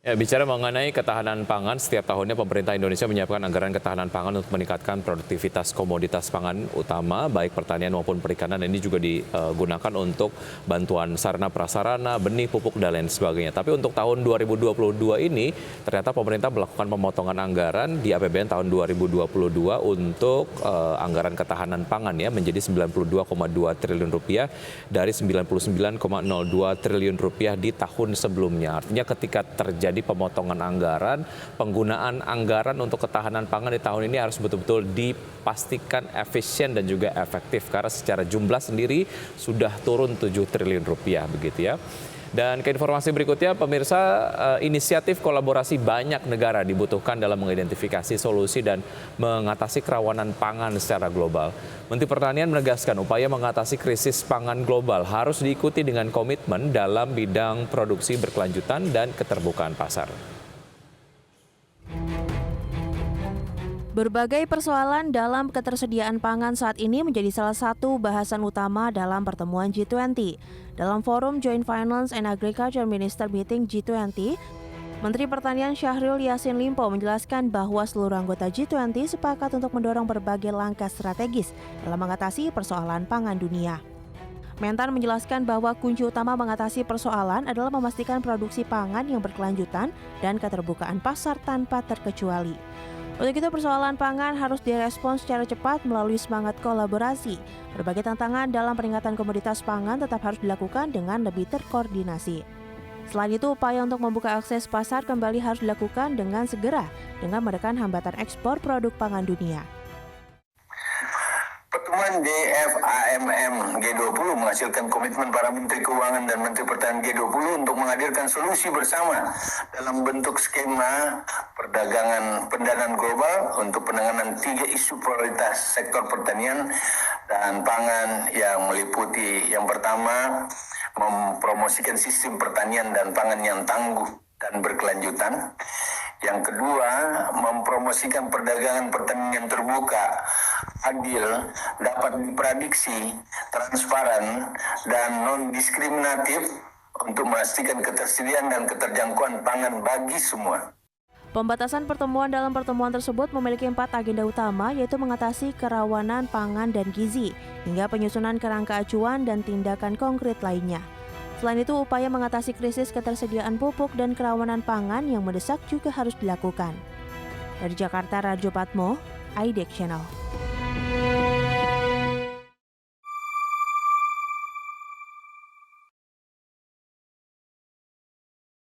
Ya, bicara mengenai ketahanan pangan, setiap tahunnya pemerintah Indonesia menyiapkan anggaran ketahanan pangan untuk meningkatkan produktivitas komoditas pangan utama, baik pertanian maupun perikanan. Ini juga digunakan untuk bantuan sarana prasarana, benih, pupuk, dan lain sebagainya. Tapi untuk tahun 2022 ini, ternyata pemerintah melakukan pemotongan anggaran di APBN tahun 2022 untuk anggaran ketahanan pangan ya menjadi 92,2 triliun rupiah dari 99,02 triliun rupiah di tahun sebelumnya. Artinya ketika terjadi pemotongan anggaran, penggunaan anggaran untuk ketahanan pangan di tahun ini harus betul-betul dipastikan efisien dan juga efektif karena secara jumlah sendiri sudah turun 7 triliun rupiah begitu ya. Dan ke informasi berikutnya, pemirsa, inisiatif kolaborasi banyak negara dibutuhkan dalam mengidentifikasi solusi dan mengatasi kerawanan pangan secara global. Menteri Pertanian menegaskan upaya mengatasi krisis pangan global harus diikuti dengan komitmen dalam bidang produksi berkelanjutan dan keterbukaan pasar. Berbagai persoalan dalam ketersediaan pangan saat ini menjadi salah satu bahasan utama dalam pertemuan G20. Dalam forum Joint Finance and Agriculture Minister Meeting G20, Menteri Pertanian Syahrul Yassin Limpo menjelaskan bahwa seluruh anggota G20 sepakat untuk mendorong berbagai langkah strategis dalam mengatasi persoalan pangan dunia. Mentan menjelaskan bahwa kunci utama mengatasi persoalan adalah memastikan produksi pangan yang berkelanjutan dan keterbukaan pasar tanpa terkecuali. Untuk itu persoalan pangan harus direspons secara cepat melalui semangat kolaborasi. Berbagai tantangan dalam peningkatan komoditas pangan tetap harus dilakukan dengan lebih terkoordinasi. Selain itu, upaya untuk membuka akses pasar kembali harus dilakukan dengan segera dengan menekan hambatan ekspor produk pangan dunia. Pertemuan DFAMM G20 menghasilkan komitmen para Menteri Keuangan dan Menteri Pertanian G20 untuk menghadirkan solusi bersama dalam bentuk skema perdagangan pendanaan global untuk penanganan 3 isu prioritas sektor pertanian dan pangan yang meliputi yang pertama, mempromosikan sistem pertanian dan pangan yang tangguh dan berkelanjutan. Yang kedua, mempromosikan perdagangan pertanian terbuka, adil, dapat diprediksi, transparan, dan non-diskriminatif untuk memastikan ketersediaan dan keterjangkauan pangan bagi semua. Pembatasan pertemuan dalam pertemuan tersebut memiliki 4 agenda utama, yaitu mengatasi kerawanan pangan dan gizi, hingga penyusunan kerangka acuan dan tindakan konkret lainnya. Selain itu, upaya mengatasi krisis ketersediaan pupuk dan kerawanan pangan yang mendesak juga harus dilakukan. Dari Jakarta, Rajo Patmo, IDEX Channel.